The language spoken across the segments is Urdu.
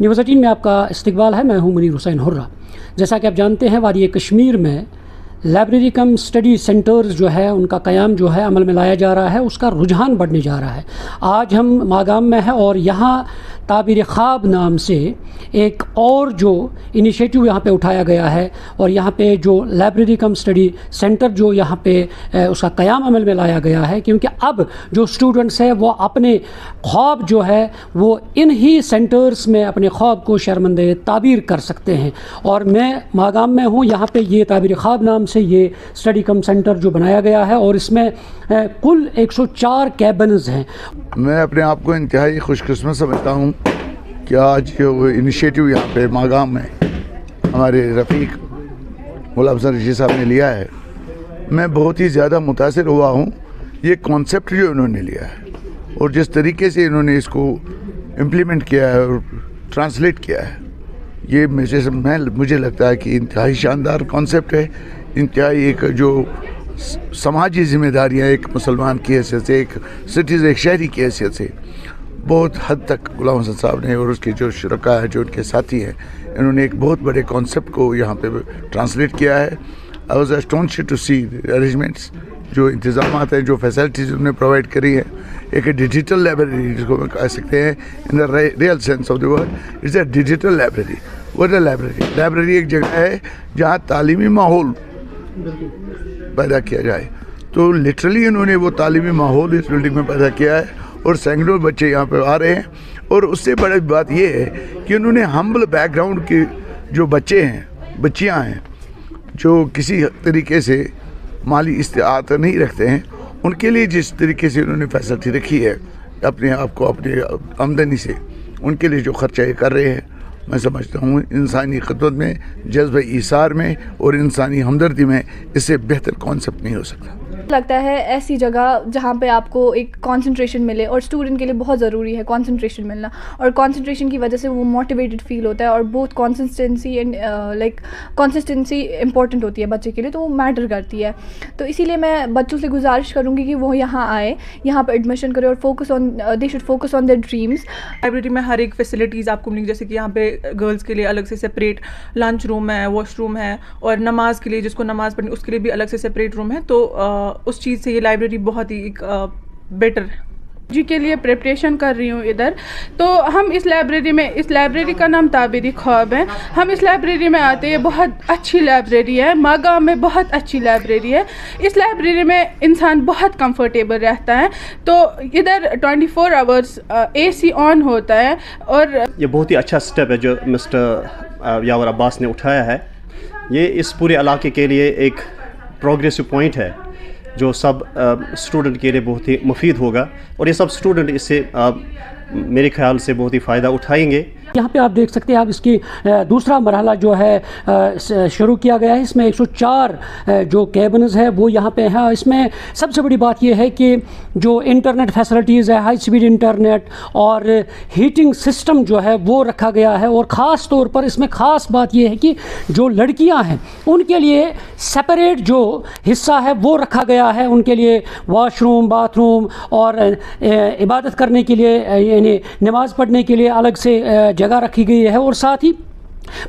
نیوز 18 میں آپ کا استقبال ہے. میں ہوں منیر حسین حرہ. جیسا کہ آپ جانتے ہیں وادی کشمیر میں لائبریری کم اسٹڈی سینٹرز جو ہے ان کا قیام جو ہے عمل میں لایا جا رہا ہے. اس کا رجحان بڑھنے جا رہا ہے. آج ہم ماگام میں ہیں اور یہاں تعبیر خواب نام سے ایک اور جو انیشیٹو یہاں پہ اٹھایا گیا ہے اور یہاں پہ جو لائبریری کم اسٹڈی سینٹر جو یہاں پہ اس کا قیام عمل میں لایا گیا ہے, کیونکہ اب جو اسٹوڈنٹس ہیں وہ اپنے خواب جو ہے وہ انہی سینٹرز میں اپنے خواب کو شرمند تعبیر کر سکتے ہیں. اور میں ماگام میں ہوں. یہاں پہ یہ تعبیر خواب نام سے یہ اسٹڈی کم سینٹر جو بنایا گیا ہے اور اس میں کل 104 کیبنز ہیں. میں اپنے آپ کو انتہائی خوش قسمت سمجھتا ہوں کہ آج جو انیشیٹو یہاں پہ ماگام میں ہمارے رفیق مولا افضل رشید صاحب نے لیا ہے, میں بہت ہی زیادہ متاثر ہوا ہوں. یہ کانسیپٹ جو انہوں نے لیا ہے اور جس طریقے سے انہوں نے اس کو امپلیمنٹ کیا ہے اور ٹرانسلیٹ کیا ہے, یہ مجھے لگتا ہے کہ انتہائی شاندار کانسیپٹ ہے. انتہائی ایک جو سماجی ذمہ داریاں ایک مسلمان کی حیثیت سے, ایک سٹیزن, ایک شہری کی حیثیت سے بہت حد تک غلام حسن صاحب نے اور اس کے جو شرکاء ہیں, جو ان کے ساتھی ہیں, انہوں نے ایک بہت بڑے کانسیپٹ کو یہاں پہ ٹرانسلیٹ کیا ہے. I was astonished to see arrangements, جو انتظامات ہیں, جو فیسلٹیز انہوں نے پرووائڈ کری ہیں. ایک ڈیجیٹل لائبریری جس کو میں کہہ سکتے ہیں in the real sense of the word, it's a digital library. What a library. Library ایک جگہ ہے جہاں تعلیمی ماحول پیدا کیا جائے. تو لٹرلی انہوں نے وہ تعلیمی ماحول اس بلڈنگ میں پیدا کیا ہے اور سینکڑوں بچے یہاں پہ آ رہے ہیں. اور اس سے بڑی بات یہ ہے کہ انہوں نے ہمبل بیک گراؤنڈ کے جو بچے ہیں, بچیاں ہیں, جو کسی طریقے سے مالی استطاعت نہیں رکھتے ہیں, ان کے لیے جس طریقے سے انہوں نے فیسلٹی رکھی ہے اپنے آپ کو اپنی آمدنی سے, ان کے لیے جو خرچہ یہ کر رہے ہیں, میں سمجھتا ہوں انسانی خدمت میں, جذبہ ایثار میں اور انسانی ہمدردی میں اس سے بہتر کانسیپٹ نہیں ہو سکتا. لگتا ہے ایسی جگہ جہاں پہ آپ کو ایک کانسنٹریشن ملے, اور اسٹوڈنٹ کے لیے بہت ضروری ہے کانسنٹریشن ملنا, اور کانسنٹریشن کی وجہ سے وہ موٹیویٹڈ فیل ہوتا ہے, اور بہت کنسسٹنسی اینڈ کنسسٹنسی امپورٹنٹ ہوتی ہے بچے کے لیے, تو وہ میٹر کرتی ہے. تو اسی لیے میں بچوں سے گزارش کروں گی کہ وہ یہاں آئے, یہاں پہ ایڈمیشن کرے اور focus on they should focus on their dreams. Library میں ہر ایک فیسلٹیز آپ کو ملیں گی, جیسے کہ یہاں پہ گرلس کے لیے الگ سے سپریٹ لنچ روم ہے, واش روم ہے, اور نماز کے لیے جس کو نماز پڑھنی اس کے لیے بھی الگ سے سپریٹ روم ہے. تو اس چیز سے یہ لائبریری بہت ہی ایک بیٹر جی کے لیے پریپریشن کر رہی ہوں ادھر. تو ہم اس لائبریری کا نام تعبیر خواب ہے. ہم اس لائبریری میں آتے ہیں, بہت اچھی لائبریری ہے, ماگام میں بہت اچھی لائبریری ہے. اس لائبریری میں انسان بہت کمفرٹیبل رہتا ہے. تو ادھر 24 آورس اے سی آن ہوتا ہے. اور یہ بہت ہی اچھا سٹیپ ہے جو مسٹر یاور عباس نے اٹھایا ہے. یہ اس پورے علاقے کے لیے ایک پروگریسو پوائنٹ ہے جو سب اسٹوڈنٹ کے لیے بہت ہی مفید ہوگا, اور یہ سب اسٹوڈنٹ اس سے میرے خیال سے بہت ہی فائدہ اٹھائیں گے. یہاں پہ آپ دیکھ سکتے ہیں, آپ اس کی دوسرا مرحلہ جو ہے شروع کیا گیا ہے. اس میں 104 جو کیبنز ہے وہ یہاں پہ ہیں. اس میں سب سے بڑی بات یہ ہے کہ جو انٹرنیٹ فیسلٹیز ہے, ہائی سپیڈ انٹرنیٹ اور ہیٹنگ سسٹم جو ہے وہ رکھا گیا ہے. اور خاص طور پر اس میں خاص بات یہ ہے کہ جو لڑکیاں ہیں ان کے لیے سپریٹ جو حصہ ہے وہ رکھا گیا ہے. ان کے لیے واش روم, باتھ روم اور عبادت کرنے کے لیے, یعنی نماز پڑھنے کے لیے الگ سے جگہ رکھی گئی ہے, اور ساتھ ہی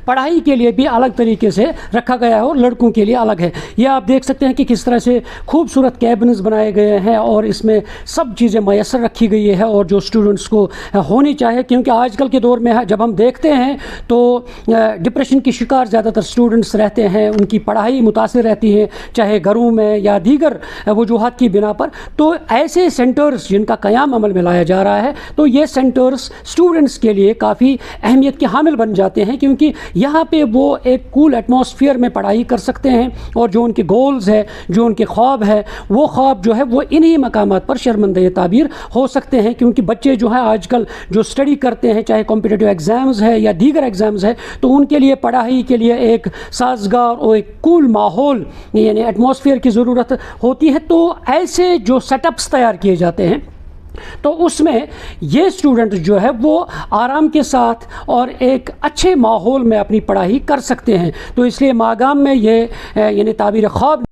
پڑھائی کے لیے بھی الگ طریقے سے رکھا گیا ہے اور لڑکوں کے لیے الگ ہے. یہ آپ دیکھ سکتے ہیں کہ کس طرح سے خوبصورت کیبنز بنائے گئے ہیں اور اس میں سب چیزیں میسر رکھی گئی ہے اور جو اسٹوڈنٹس کو ہونی چاہیے. کیونکہ آج کل کے دور میں جب ہم دیکھتے ہیں تو ڈپریشن کی شکار زیادہ تر اسٹوڈنٹس رہتے ہیں, ان کی پڑھائی متاثر رہتی ہے چاہے گھروں میں یا دیگر وجوہات کی بنا پر. تو ایسے سینٹرز جن کا قیام عمل میں لایا جا رہا ہے, تو یہ سینٹرز اسٹوڈنٹس کے لیے کافی اہمیت کے حامل بن جاتے ہیں, کیونکہ یہاں پہ وہ ایک کول ایٹماسفیئر میں پڑھائی کر سکتے ہیں اور جو ان کے گولز ہے, جو ان کے خواب ہے, وہ خواب جو ہے وہ انہی مقامات پر شرمندہ تعبیر ہو سکتے ہیں. کیونکہ بچے جو ہیں آج کل جو اسٹڈی کرتے ہیں, چاہے کمپٹیٹیو ایگزامز ہے یا دیگر ایگزامز ہے, تو ان کے لیے پڑھائی کے لیے ایک سازگار اور ایک کول ماحول یعنی ایٹماسفیئر کی ضرورت ہوتی ہے. تو ایسے جو سیٹ اپس تیار کیے جاتے ہیں تو اس میں یہ اسٹوڈنٹ جو ہے وہ آرام کے ساتھ اور ایک اچھے ماحول میں اپنی پڑھائی کر سکتے ہیں. تو اس لیے ماگام میں یہ یعنی تعبیر خواب